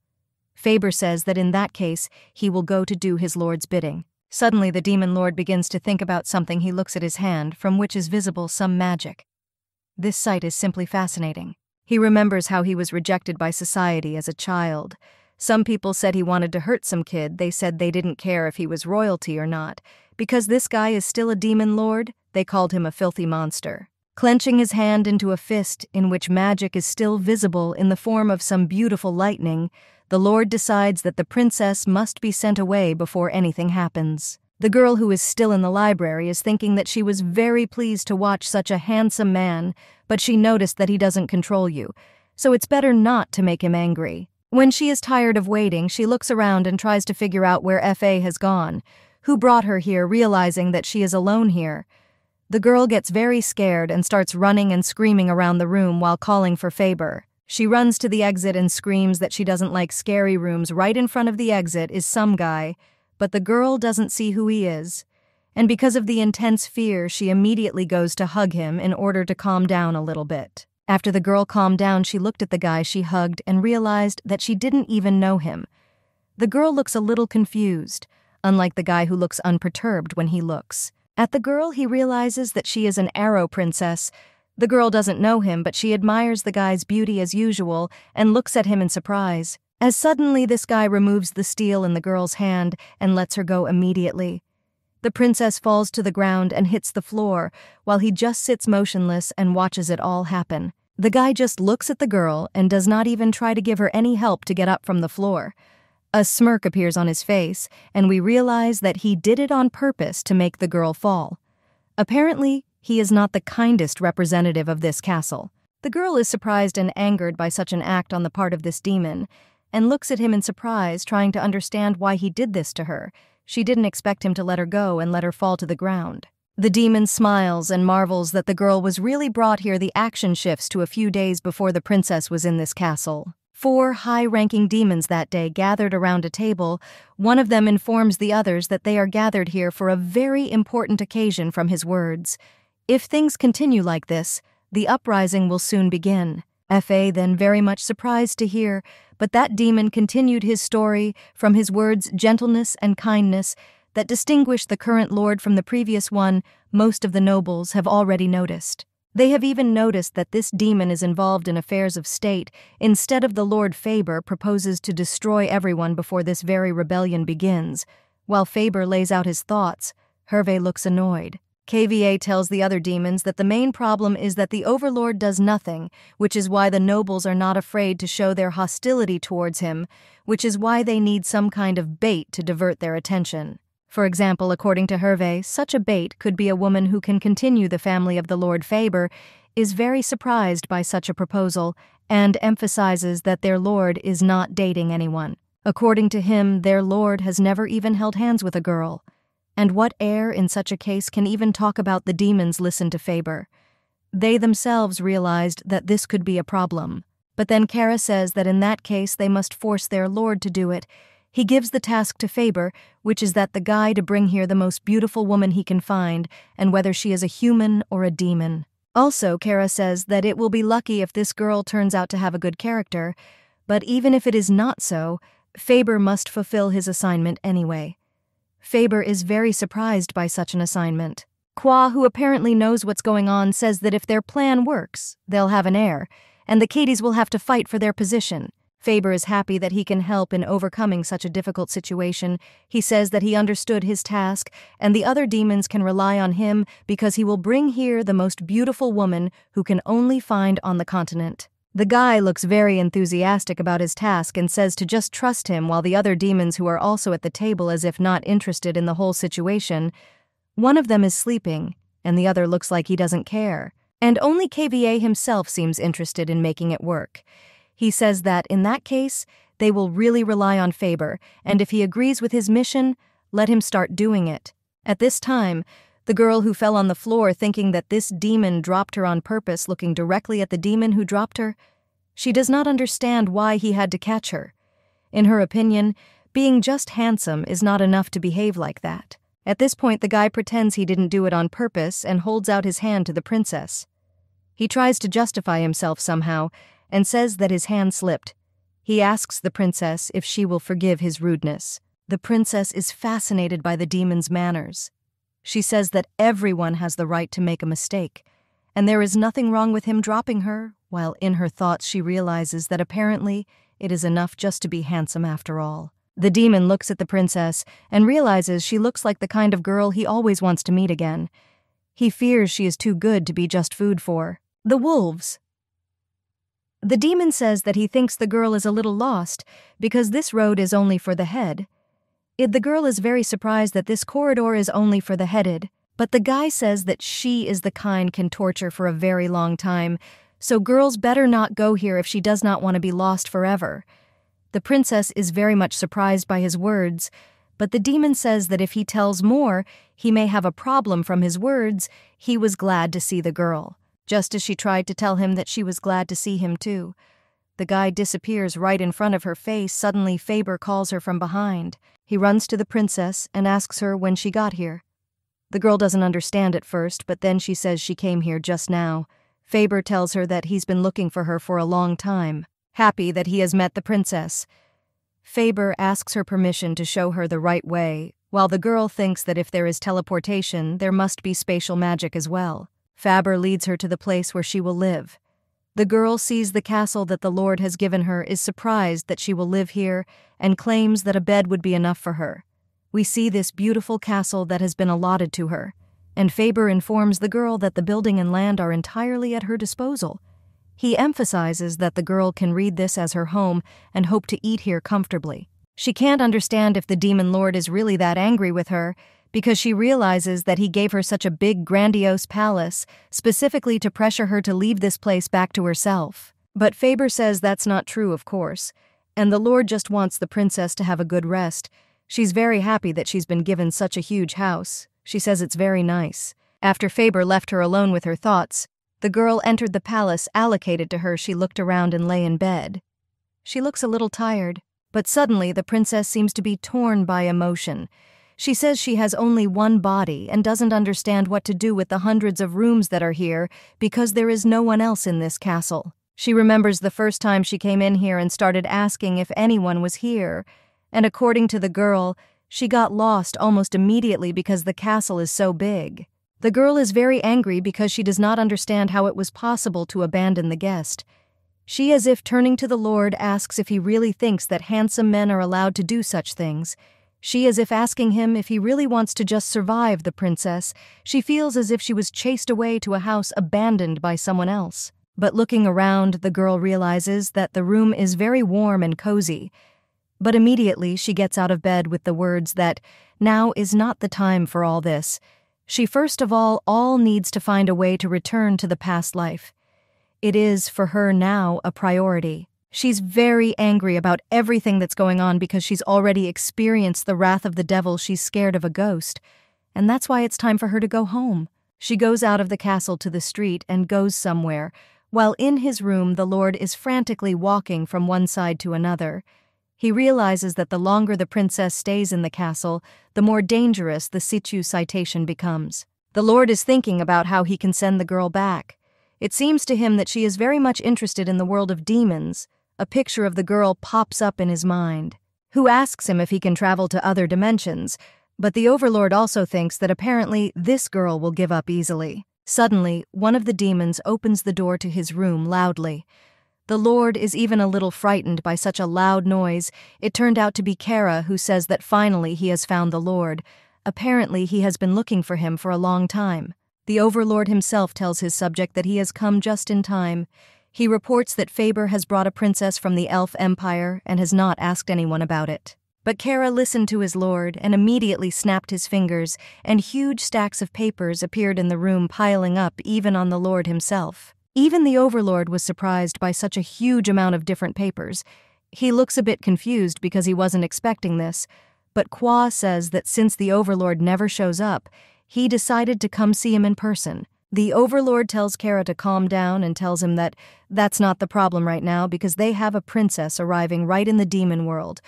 Faber says that in that case, he will go to do his lord's bidding. Suddenly, the demon lord begins to think about something. He looks at his hand, from which is visible some magic. This sight is simply fascinating. He remembers how he was rejected by society as a child. Some people said he wanted to hurt some kid. They said they didn't care if he was royalty or not. Because this guy is still a demon lord, they called him a filthy monster. Clenching his hand into a fist in which magic is still visible in the form of some beautiful lightning, the lord decides that the princess must be sent away before anything happens. The girl, who is still in the library, is thinking that she was very pleased to watch such a handsome man, but she noticed that he doesn't control you, so it's better not to make him angry. When she is tired of waiting, she looks around and tries to figure out where F.A. has gone, who brought her here, realizing that she is alone here. The girl gets very scared and starts running and screaming around the room while calling for Faber. She runs to the exit and screams that she doesn't like scary rooms. Right in front of the exit is some guy, but the girl doesn't see who he is. And because of the intense fear, she immediately goes to hug him in order to calm down a little bit. After the girl calmed down, she looked at the guy she hugged and realized that she didn't even know him. The girl looks a little confused, unlike the guy who looks unperturbed when he looks. At the girl, he realizes that she is an arrow princess. The girl doesn't know him, but she admires the guy's beauty as usual and looks at him in surprise. As suddenly this guy removes the steel in the girl's hand and lets her go immediately. The princess falls to the ground and hits the floor, while he just sits motionless and watches it all happen. The guy just looks at the girl and does not even try to give her any help to get up from the floor. A smirk appears on his face, and we realize that he did it on purpose to make the girl fall. Apparently, he is not the kindest representative of this castle. The girl is surprised and angered by such an act on the part of this demon, and looks at him in surprise, trying to understand why he did this to her. She didn't expect him to let her go and let her fall to the ground. The demon smiles and marvels that the girl was really brought here. The action shifts to a few days before the princess was in this castle. 4 high-ranking demons that day gathered around a table. One of them informs the others that they are gathered here for a very important occasion. From his words, if things continue like this, the uprising will soon begin. Fa then very much surprised to hear, but that demon continued his story from his words gentleness and kindness that distinguish the current lord from the previous one. Most of the nobles have already noticed. They have even noticed that this demon is involved in affairs of state. Instead of the Lord Faber proposes to destroy everyone before this very rebellion begins. While Faber lays out his thoughts, Hervé looks annoyed. KVA tells the other demons that the main problem is that the Overlord does nothing, which is why the nobles are not afraid to show their hostility towards him, which is why they need some kind of bait to divert their attention. For example, according to Hervé, such a bait could be a woman who can continue the family of the Lord Faber, is very surprised by such a proposal, and emphasizes that their lord is not dating anyone. According to him, their lord has never even held hands with a girl. And what heir in such a case can even talk about the demons listen to Faber? They themselves realized that this could be a problem. But then Kara says that in that case they must force their lord to do it. He gives the task to Faber, which is that the guy to bring here the most beautiful woman he can find, and whether she is a human or a demon. Also, Kara says that it will be lucky if this girl turns out to have a good character, but even if it is not so, Faber must fulfill his assignment anyway. Faber is very surprised by such an assignment. Qua, who apparently knows what's going on, says that if their plan works, they'll have an heir, and the Cadies will have to fight for their position. Faber is happy that he can help in overcoming such a difficult situation. He says that he understood his task, and the other demons can rely on him because he will bring here the most beautiful woman who can only find on the continent. The guy looks very enthusiastic about his task and says to just trust him, while the other demons who are also at the table as if not interested in the whole situation. One of them is sleeping, and the other looks like he doesn't care. And only KVA himself seems interested in making it work. He says that, in that case, they will really rely on Faber, and if he agrees with his mission, let him start doing it. At this time, the girl who fell on the floor thinking that this demon dropped her on purpose, looking directly at the demon who dropped her, she does not understand why he had to catch her. In her opinion, being just handsome is not enough to behave like that. At this point, the guy pretends he didn't do it on purpose and holds out his hand to the princess. He tries to justify himself somehow, and says that his hand slipped. He asks the princess if she will forgive his rudeness. The princess is fascinated by the demon's manners. She says that everyone has the right to make a mistake, and there is nothing wrong with him dropping her, while in her thoughts she realizes that apparently it is enough just to be handsome after all. The demon looks at the princess and realizes she looks like the kind of girl he always wants to meet again. He fears she is too good to be just food for. The wolves. The demon says that he thinks the girl is a little lost because this road is only for the head. The girl is very surprised that this corridor is only for the headed, but the guy says that she is the kind can torture for a very long time, so girls better not go here if she does not want to be lost forever. The princess is very much surprised by his words, but the demon says that if he tells more, he may have a problem from his words. He was glad to see the girl. Just as she tried to tell him that she was glad to see him too. The guy disappears right in front of her face. Suddenly, Faber calls her from behind. He runs to the princess and asks her when she got here. The girl doesn't understand at first, but then she says she came here just now. Faber tells her that he's been looking for her for a long time, happy that he has met the princess. Faber asks her permission to show her the right way, while the girl thinks that if there is teleportation, there must be spatial magic as well. Faber leads her to the place where she will live. The girl sees the castle that the Lord has given her, is surprised that she will live here, and claims that a bed would be enough for her. We see this beautiful castle that has been allotted to her, and Faber informs the girl that the building and land are entirely at her disposal. He emphasizes that the girl can read this as her home and hope to eat here comfortably. She can't understand if the demon lord is really that angry with her, because she realizes that he gave her such a big, grandiose palace, specifically to pressure her to leave this place back to herself. But Faber says that's not true, of course, and the Lord just wants the princess to have a good rest. She's very happy that she's been given such a huge house. She says it's very nice. After Faber left her alone with her thoughts, the girl entered the palace allocated to her. She looked around and lay in bed. She looks a little tired, but suddenly the princess seems to be torn by emotion. She says she has only one body and doesn't understand what to do with the hundreds of rooms that are here because there is no one else in this castle. She remembers the first time she came in here and started asking if anyone was here, and according to the girl, she got lost almost immediately because the castle is so big. The girl is very angry because she does not understand how it was possible to abandon the guest. She, as if turning to the Lord, asks if he really thinks that handsome men are allowed to do such things. She, as if asking him if he really wants to just survive the princess. She feels as if she was chased away to a house abandoned by someone else. But looking around, the girl realizes that the room is very warm and cozy. But immediately she gets out of bed with the words that now is not the time for all this. She first of all needs to find a way to return to the past life. It is, for her now, a priority. She's very angry about everything that's going on because she's already experienced the wrath of the devil. She's scared of a ghost, and that's why it's time for her to go home. She goes out of the castle to the street and goes somewhere, while in his room the Lord is frantically walking from one side to another. He realizes that the longer the princess stays in the castle, the more dangerous the situation becomes. The Lord is thinking about how he can send the girl back. It seems to him that she is very much interested in the world of demons. A picture of the girl pops up in his mind, who asks him if he can travel to other dimensions, but the Overlord also thinks that apparently this girl will give up easily. Suddenly, one of the demons opens the door to his room loudly. The Lord is even a little frightened by such a loud noise. It turned out to be Kara, who says that finally he has found the Lord. Apparently he has been looking for him for a long time. The Overlord himself tells his subject that he has come just in time. He reports that Faber has brought a princess from the Elf Empire and has not asked anyone about it. But Kara listened to his lord and immediately snapped his fingers, and huge stacks of papers appeared in the room, piling up even on the Lord himself. Even the Overlord was surprised by such a huge amount of different papers. He looks a bit confused because he wasn't expecting this, but Kwa says that since the Overlord never shows up, he decided to come see him in person. The Overlord tells Kara to calm down and tells him that that's not the problem right now because they have a princess arriving right in the demon world.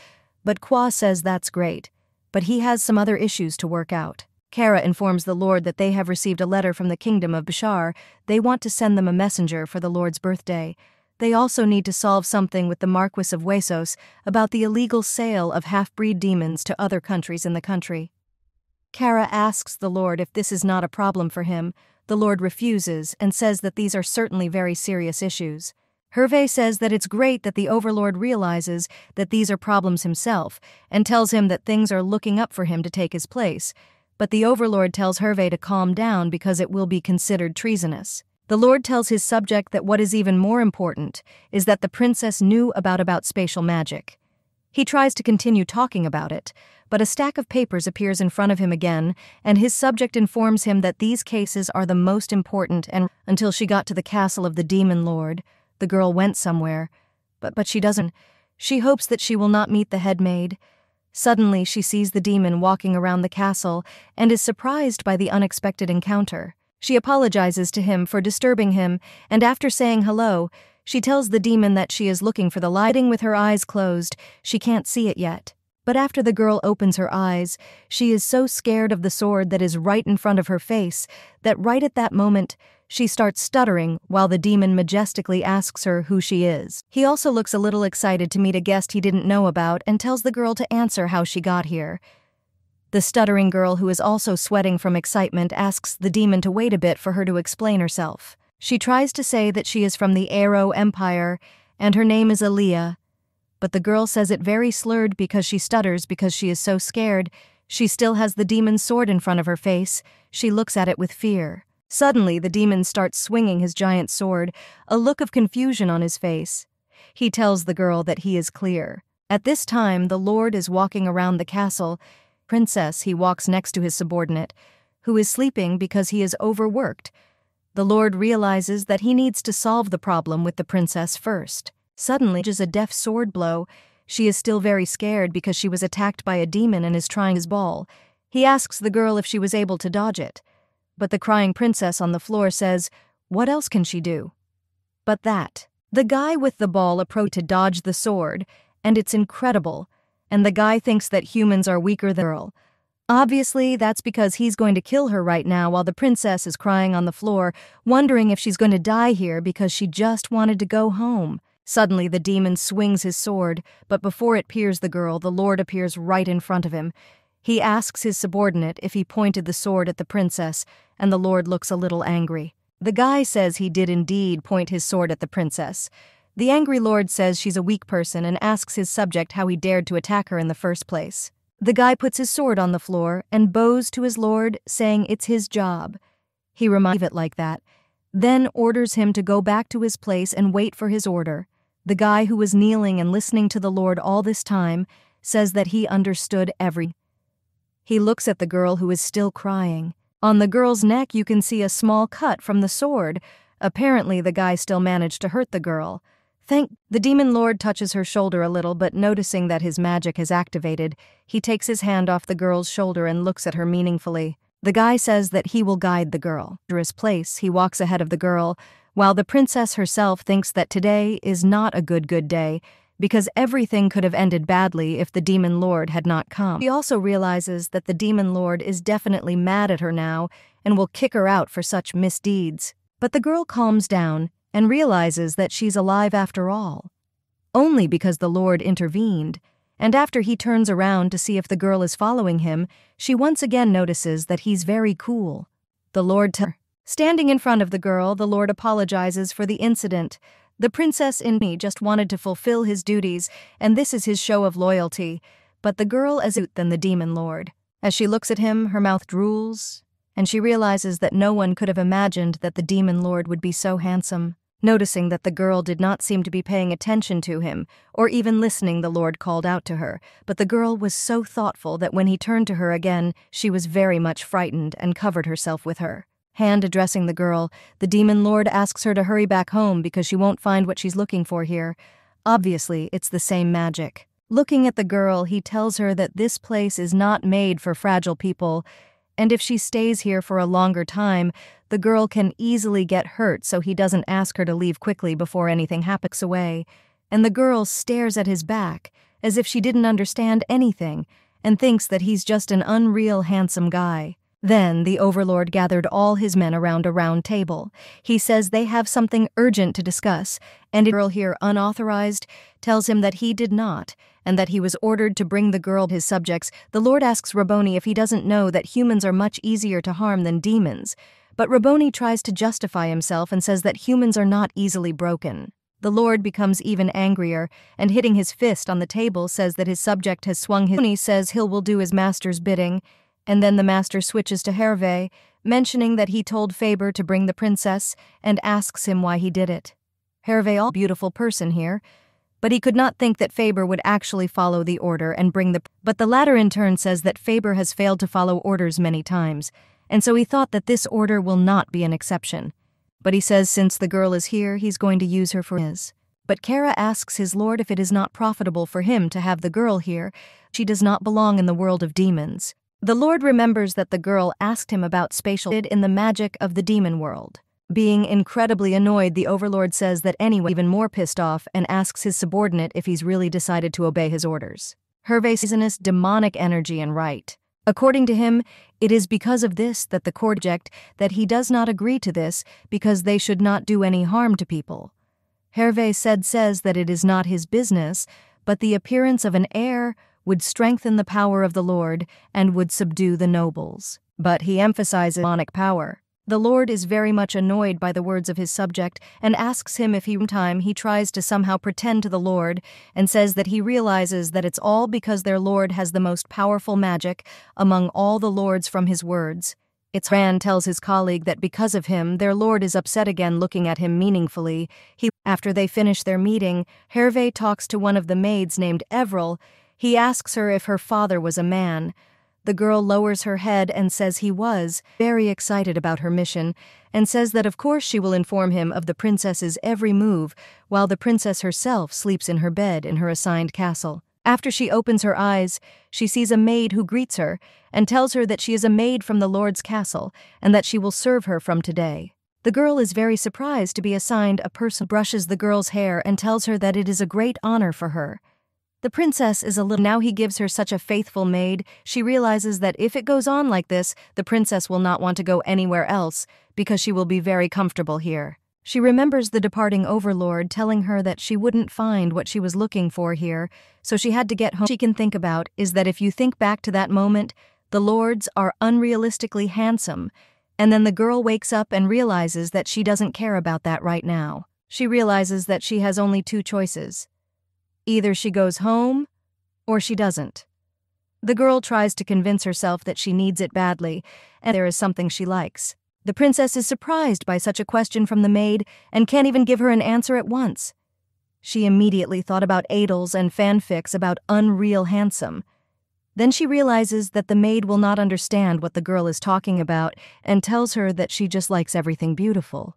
But Kwa says that's great, but he has some other issues to work out. Kara informs the Lord that they have received a letter from the kingdom of Bashar. They want to send them a messenger for the Lord's birthday. They also need to solve something with the Marquis of Huesos about the illegal sale of half-breed demons to other countries in the country. Kara asks the Lord if this is not a problem for him. The Lord refuses and says that these are certainly very serious issues. Hervé says that it's great that the Overlord realizes that these are problems himself and tells him that things are looking up for him to take his place. But the Overlord tells Hervé to calm down because it will be considered treasonous. The Lord tells his subject that what is even more important is that the princess knew about spatial magic. He tries to continue talking about it, but a stack of papers appears in front of him again, and his subject informs him that these cases are the most important, and until she got to the castle of the Demon Lord, the girl went somewhere. But she doesn't. She hopes that she will not meet the head maid. Suddenly she sees the demon walking around the castle and is surprised by the unexpected encounter. She apologizes to him for disturbing him, and after saying hello, she tells the demon that she is looking for the lighting with her eyes closed. She can't see it yet. But after the girl opens her eyes, she is so scared of the sword that is right in front of her face that right at that moment, she starts stuttering while the demon majestically asks her who she is. He also looks a little excited to meet a guest he didn't know about and tells the girl to answer how she got here. The stuttering girl, who is also sweating from excitement, asks the demon to wait a bit for her to explain herself. She tries to say that she is from the Arrow Empire and her name is Aaliyah, but the girl says it very slurred because she stutters because she is so scared. She still has the demon's sword in front of her face. She looks at it with fear. Suddenly, the demon starts swinging his giant sword, a look of confusion on his face. He tells the girl that he is clear. At this time, the Lord is walking around the castle. Princess, he walks next to his subordinate, who is sleeping because he is overworked. The Lord realizes that he needs to solve the problem with the princess first. Suddenly, just a deft sword blow. She is still very scared because she was attacked by a demon and is trying his ball. He asks the girl if she was able to dodge it. But the crying princess on the floor says, what else can she do? But that. The guy with the ball approached to dodge the sword, and it's incredible. And the guy thinks that humans are weaker than the girl. Obviously, that's because he's going to kill her right now while the princess is crying on the floor, wondering if she's going to die here because she just wanted to go home. Suddenly, the demon swings his sword, but before it pierces the girl, the Lord appears right in front of him. He asks his subordinate if he pointed the sword at the princess, and the Lord looks a little angry. The guy says he did indeed point his sword at the princess. The angry Lord says she's a weak person and asks his subject how he dared to attack her in the first place. The guy puts his sword on the floor and bows to his Lord, saying it's his job. He reminds it like that, then orders him to go back to his place and wait for his order. The guy who was kneeling and listening to the Lord all this time says that he understood everything. He looks at the girl who is still crying. On the girl's neck you can see a small cut from the sword. Apparently the guy still managed to hurt the girl. The demon lord touches her shoulder a little, but noticing that his magic has activated, he takes his hand off the girl's shoulder and looks at her meaningfully. The guy says that he will guide the girl to his place. He walks ahead of the girl, while the princess herself thinks that today is not a good day, because everything could have ended badly if the demon lord had not come. She also realizes that the demon lord is definitely mad at her now and will kick her out for such misdeeds. But the girl calms down and realizes that she's alive after all, only because the Lord intervened, and after he turns around to see if the girl is following him, she once again notices that he's very cool. The Lord standing in front of the girl, the Lord apologizes for the incident. The princess in me just wanted to fulfill his duties, and this is his show of loyalty, but the girl is than the demon lord. As she looks at him, her mouth drools, and she realizes that no one could have imagined that the demon lord would be so handsome. Noticing that the girl did not seem to be paying attention to him, or even listening, the Lord called out to her, but the girl was so thoughtful that when he turned to her again, she was very much frightened and covered herself with her hand. Addressing the girl, the demon lord asks her to hurry back home because she won't find what she's looking for here. Obviously, it's the same magic. Looking at the girl, he tells her that this place is not made for fragile people, and if she stays here for a longer time, the girl can easily get hurt, so he doesn't ask her to leave quickly before anything happens away. And the girl stares at his back, as if she didn't understand anything, and thinks that he's just an unreal handsome guy. Then the overlord gathered all his men around a round table. He says they have something urgent to discuss, and the girl here, unauthorized, tells him that he did not, and that he was ordered to bring the girl his subjects. The Lord asks Rabboni if he doesn't know that humans are much easier to harm than demons, but Rabboni tries to justify himself and says that humans are not easily broken. The Lord becomes even angrier, and hitting his fist on the table says that his subject has swung his. Rabboni says will do his master's bidding, and then the master switches to Hervé, mentioning that he told Faber to bring the princess, and asks him why he did it. Hervé, a beautiful person here, but he could not think that Faber would actually follow the order and bring the. But the latter in turn says that Faber has failed to follow orders many times, and so he thought that this order will not be an exception. But he says since the girl is here, he's going to use her for his. But Kara asks his lord if it is not profitable for him to have the girl here. She does not belong in the world of demons. The Lord remembers that the girl asked him about spatial in the magic of the demon world. Being incredibly annoyed, the overlord says that anyway, even more pissed off, and asks his subordinate if he's really decided to obey his orders. Hervé's poisonous demonic energy and right. According to him, it is because of this that the court reject that he does not agree to this because they should not do any harm to people. Hervé says that it is not his business, but the appearance of an heir would strengthen the power of the Lord and would subdue the nobles. But he emphasizes demonic power. The Lord is very much annoyed by the words of his subject and asks him if he tries to somehow pretend to the Lord and says that he realizes that it's all because their Lord has the most powerful magic among all the lords from his words. Rand tells his colleague that because of him, their Lord is upset again, looking at him meaningfully. After they finish their meeting, Hervé talks to one of the maids named Evril. He asks her if her father was a man. The girl lowers her head and says he was, very excited about her mission, and says that of course she will inform him of the princess's every move, while the princess herself sleeps in her bed in her assigned castle. After she opens her eyes, she sees a maid who greets her and tells her that she is a maid from the Lord's castle and that she will serve her from today. The girl is very surprised to be assigned a person, brushes the girl's hair and tells her that it is a great honor for her. The princess is a little. Now he gives her such a faithful maid, she realizes that if it goes on like this, the princess will not want to go anywhere else because she will be very comfortable here. She remembers the departing overlord telling her that she wouldn't find what she was looking for here, so she had to get home. She can think about is that if you think back to that moment, the lords are unrealistically handsome, and then the girl wakes up and realizes that she doesn't care about that right now. She realizes that she has only two choices. Either she goes home, or she doesn't. The girl tries to convince herself that she needs it badly, and there is something she likes. The princess is surprised by such a question from the maid and can't even give her an answer at once. She immediately thought about Adels and fanfics about unreal handsome. Then she realizes that the maid will not understand what the girl is talking about and tells her that she just likes everything beautiful.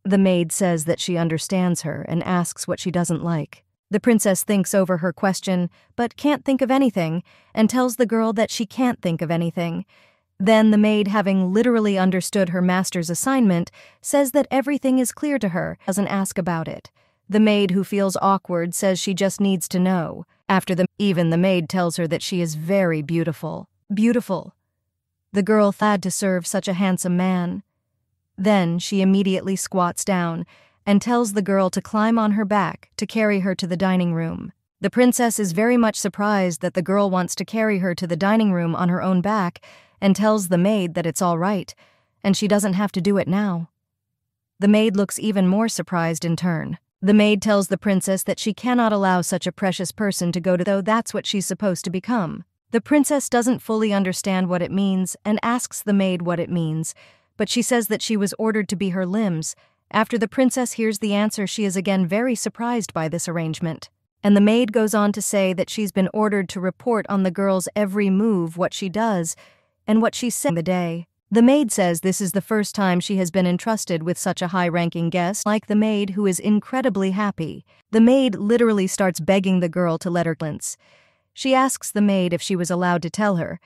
The maid says that she understands her and asks what she doesn't like. The princess thinks over her question, but can't think of anything, and tells the girl that she can't think of anything. Then the maid, having literally understood her master's assignment, says that everything is clear to her, doesn't ask about it. The maid, who feels awkward, says she just needs to know. Even the maid tells her that she is very beautiful. Beautiful. The girl glad to serve such a handsome man. Then she immediately squats down and tells the girl to climb on her back to carry her to the dining room. The princess is very much surprised that the girl wants to carry her to the dining room on her own back and tells the maid that it's all right, and she doesn't have to do it now. The maid looks even more surprised in turn. The maid tells the princess that she cannot allow such a precious person to go to, though that's what she's supposed to become. The princess doesn't fully understand what it means and asks the maid what it means, but she says that she was ordered to be her limbs. After the princess hears the answer, she is again very surprised by this arrangement. And the maid goes on to say that she's been ordered to report on the girl's every move, what she does, and what she said the day. The maid says this is the first time she has been entrusted with such a high-ranking guest, like the maid, who is incredibly happy. The maid literally starts begging the girl to let her glance. She asks the maid if she was allowed to tell her,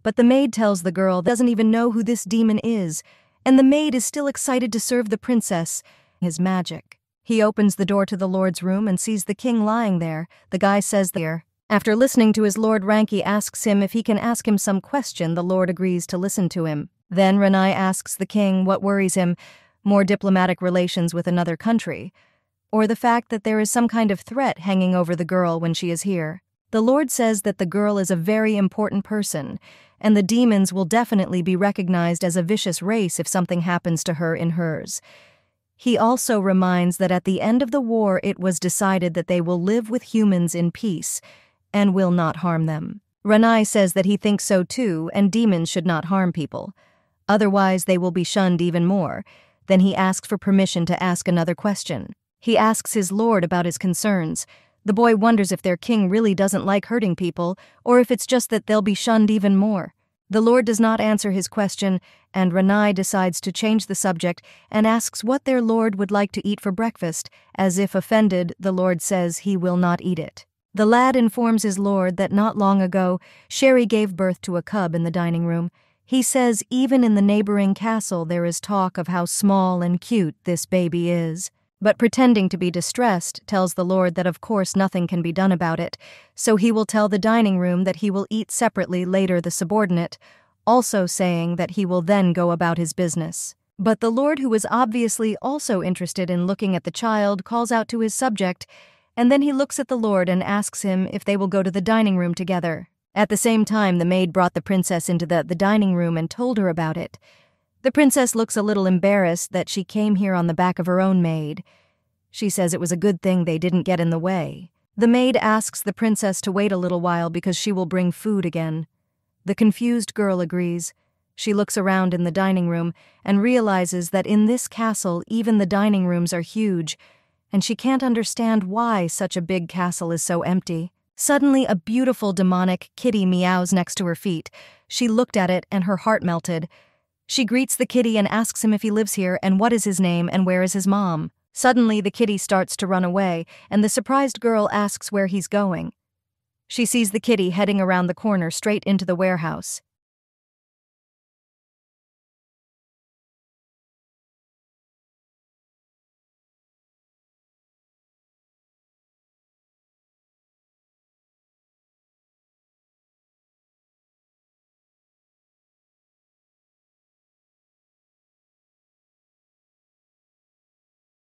but the maid tells the girl doesn't even know who this demon is, and the maid is still excited to serve the princess his magic. He opens the door to the lord's room and sees the king lying there. The guy says there. After listening to his lord, Ranky asks him if he can ask him some question. The lord agrees to listen to him. Then Ranai asks the king what worries him, more diplomatic relations with another country, or the fact that there is some kind of threat hanging over the girl when she is here. The lord says that the girl is a very important person, and the demons will definitely be recognized as a vicious race if something happens to her in hers. He also reminds that at the end of the war it was decided that they will live with humans in peace and will not harm them. Ranai says that he thinks so too, and demons should not harm people. Otherwise they will be shunned even more. Then he asks for permission to ask another question. He asks his lord about his concerns. The boy wonders if their king really doesn't like hurting people, or if it's just that they'll be shunned even more. The lord does not answer his question, and Ranai decides to change the subject and asks what their lord would like to eat for breakfast. As if offended, the lord says he will not eat it. The lad informs his lord that not long ago, Sherry gave birth to a cub in the dining room. He says even in the neighboring castle there is talk of how small and cute this baby is. But pretending to be distressed, tells the lord that of course nothing can be done about it, so he will tell the dining room that he will eat separately later, the subordinate, also saying that he will then go about his business. But the lord, who is obviously also interested in looking at the child, calls out to his subject, and then he looks at the lord and asks him if they will go to the dining room together. At the same time, the maid brought the princess into the dining room and told her about it. The princess looks a little embarrassed that she came here on the back of her own maid. She says it was a good thing they didn't get in the way. The maid asks the princess to wait a little while because she will bring food again. The confused girl agrees. She looks around in the dining room and realizes that in this castle even the dining rooms are huge, and she can't understand why such a big castle is so empty. Suddenly a beautiful demonic kitty meows next to her feet. She looked at it and her heart melted. She greets the kitty and asks him if he lives here and what is his name and where is his mom. Suddenly the kitty starts to run away, and the surprised girl asks where he's going. She sees the kitty heading around the corner straight into the warehouse.